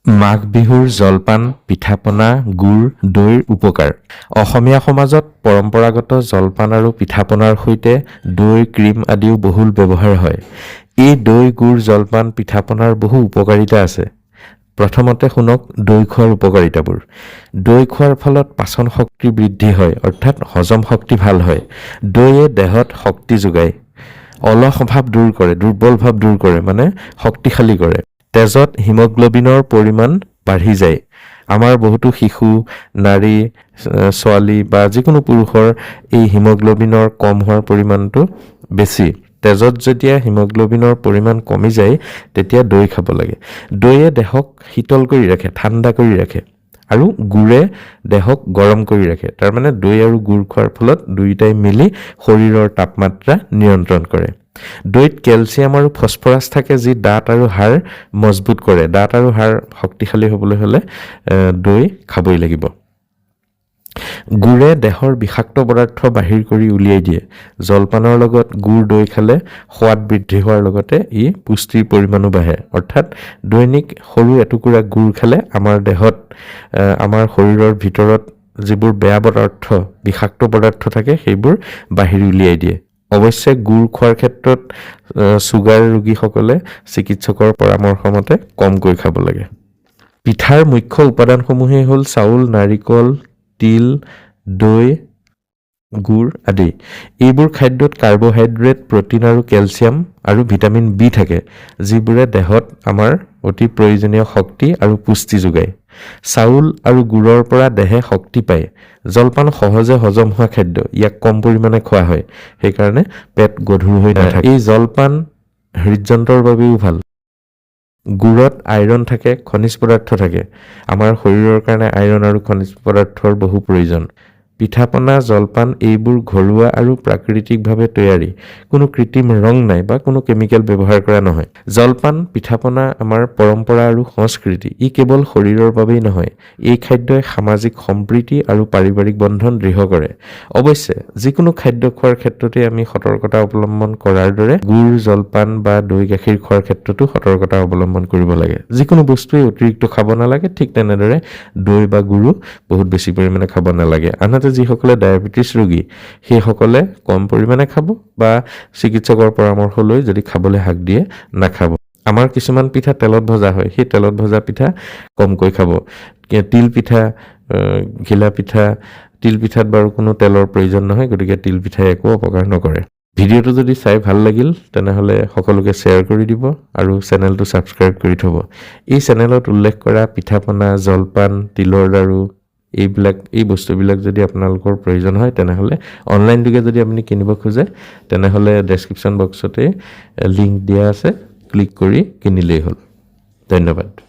মাঘ বিহুৰ জলপান, পিঠাপনা, গুড়, দৈৰ উপকাৰ। অসমীয়া সমাজত পৰম্পৰাগত জলপান আৰু পিঠাপনাৰ সৈতে দৈ, ক্ৰীম আদিও বহুল ব্যৱহাৰ হয়। এই দৈ, গুড়, জলপান, পিঠাপনাৰ বহু উপকাৰিতা আছে। প্ৰথমতে শুনক দৈ খোৱাৰ উপকাৰিতাবোৰ। দৈ খোৱাৰ ফলত পাচন শক্তি বৃদ্ধি হয়, অৰ্থাৎ হজম শক্তি ভাল হয়। দৈয়ে দেহত শক্তি যোগায়। অলস ভাৱ দূৰ কৰে, দুৰ্বল ভাৱ দূৰ কৰে, মানে শক্তিশালী কৰে। তেজত হিমগ্ল'বিনৰ পৰিমাণ বাঢ়ি যায়। আমাৰ বহুতো শিশু, নাৰী, ছোৱালী বা যিকোনো পুৰুষৰ এই হিমগ্ল'বিনৰ কম হোৱাৰ পৰিমাণটো বেছি। তেজত যেতিয়া হিমগ্ল'বিনৰ পৰিমাণ কমি যায়, তেতিয়া দৈ খাব লাগে। দৈয়ে দেহক শীতল কৰি ৰাখে, ঠাণ্ডা কৰি ৰাখে। আৰু গুড়ে দেহক গৰম কৰি ৰাখে। তাৰমানে দৈ আৰু গুড় খোৱাৰ ফলত দুয়োটাই মিলি শৰীৰৰ তাপমাত্ৰা নিয়ন্ত্ৰণ কৰে। দৈত কেলছিয়াম আৰু ফছফৰাছ থাকে, যি দাঁত আৰু হাড় মজবুত কৰে। দাঁত আৰু হাড় শক্তিশালী হ'বলৈ হ'লে দৈ খাবই লাগিব। গুড়ে দেহৰ বিষাক্ত পদাৰ্থ বাহিৰ কৰি উলিয়াই দিয়ে। জলপানৰ লগত গুড়, দৈ খালে সোৱাদ বৃদ্ধি হোৱাৰ লগতে ই পুষ্টিৰ পৰিমাণো বাঢ়ে। অৰ্থাৎ দৈনিক সৰু এটুকুৰা গুড় খালে আমাৰ দেহত, আমাৰ শৰীৰৰ ভিতৰত যিবোৰ বেয়া পদাৰ্থ, বিষাক্ত পদাৰ্থ থাকে, সেইবোৰ বাহিৰ উলিয়াই দিয়ে। অৱশ্যে গুড় খোৱাৰ ক্ষেত্ৰত ছুগাৰ ৰোগীসকলে চিকিৎসকৰ পৰামৰ্শ মতে কমকৈ খাব লাগে। পিঠাৰ মুখ্য উপাদানসমূহেই হ'ল চাউল, নাৰিকল, তিল, দৈ, গুড় আদি। এইবোৰ খাদ্যত কাৰ্বহাইড্ৰেট, প্ৰটিন আৰু কেলছিয়াম আৰু ভিটামিন বি থাকে, যিবোৰে দেহত আমাৰ অতি প্ৰয়োজনীয় শক্তি আৰু পুষ্টি যোগায়। চাউল আৰু গুড়ৰ পৰা দেহে শক্তি পায়। জলপান সহজে হজম হোৱা খাদ্য। ইয়াক কম পৰিমাণে খোৱা হয়, সেইকাৰণে পেট গধুৰ হৈ নাথাকে। এই জলপান হৃদযন্ত্ৰৰ বাবেও ভাল। গুড়ত আইৰণ থাকে, খনিজ পদাৰ্থ থাকে। আমাৰ শৰীৰৰ কাৰণে আইৰণ আৰু খনিজ পদাৰ্থৰ বহু প্ৰয়োজন। পিঠাপনা, জলপান এইবোৰ ঘৰুৱা আৰু প্ৰাকৃতিকভাৱে তৈয়াৰী। কোনো কৃত্ৰিম ৰং নাই বা কোনো কেমিকেল ব্যৱহাৰ কৰা নহয়। জলপান, পিঠাপনা আমাৰ পৰম্পৰা আৰু সংস্কৃতি। ই কেৱল শৰীৰৰ বাবেই নহয়, এই খাদ্যই সামাজিক সম্প্ৰীতি আৰু পাৰিবাৰিক বন্ধন দৃঢ় কৰে। অৱশ্যে যিকোনো খাদ্য খোৱাৰ ক্ষেত্ৰতে আমি সতৰ্কতা অৱলম্বন কৰাৰ দৰে গুড়, জলপান বা দৈ, গাখীৰ খোৱাৰ ক্ষেত্ৰতো সতৰ্কতা অৱলম্বন কৰিব লাগে। যিকোনো বস্তুৱেই অতিৰিক্ত খাব নালাগে, ঠিক তেনেদৰে দৈ বা গুড়ো বহুত বেছি পৰিমাণে খাব নালাগে। আনহাতে যিসকলে ডায়েবেটিছ ৰোগী, সেইসকলে কম পৰিমাণে খাব বা চিকিৎসকৰ পৰামৰ্শ লৈ যদি খাবলৈ হাক দিয়ে, নাখাব। আমাৰ কিছুমান পিঠা তেলত ভজা হয়, সেই তেলত ভজা পিঠা কমকৈ খাব। তিল পিঠা, ঘিলা পিঠা, তিল পিঠাত বাৰু কোনো তেলৰ প্ৰয়োজন নহয়, গতিকে তিল পিঠাই একো অপকাৰ নকৰে। ভিডিঅ'টো যদি চাই ভাল লাগিল, তেনেহ'লে সকলোকে শ্বেয়াৰ কৰি দিব আৰু চেনেলটো ছাবস্ক্ৰাইব কৰি থ'ব। এই চেনেলত উল্লেখ কৰা পিঠাপনা, জলপান, তিলৰ লাড়ু, এই বস্তুবিলাক যদি আপোনালোকৰ প্ৰয়োজন হয়, তেনেহ'লে অনলাইন যোগে যদি আপুনি কিনিব খোজে, তেনেহ'লে ডেছক্ৰিপশ্যন বক্সতে লিংক দিয়া আছে, ক্লিক কৰি কিনিলেই হ'ল। ধন্যবাদ।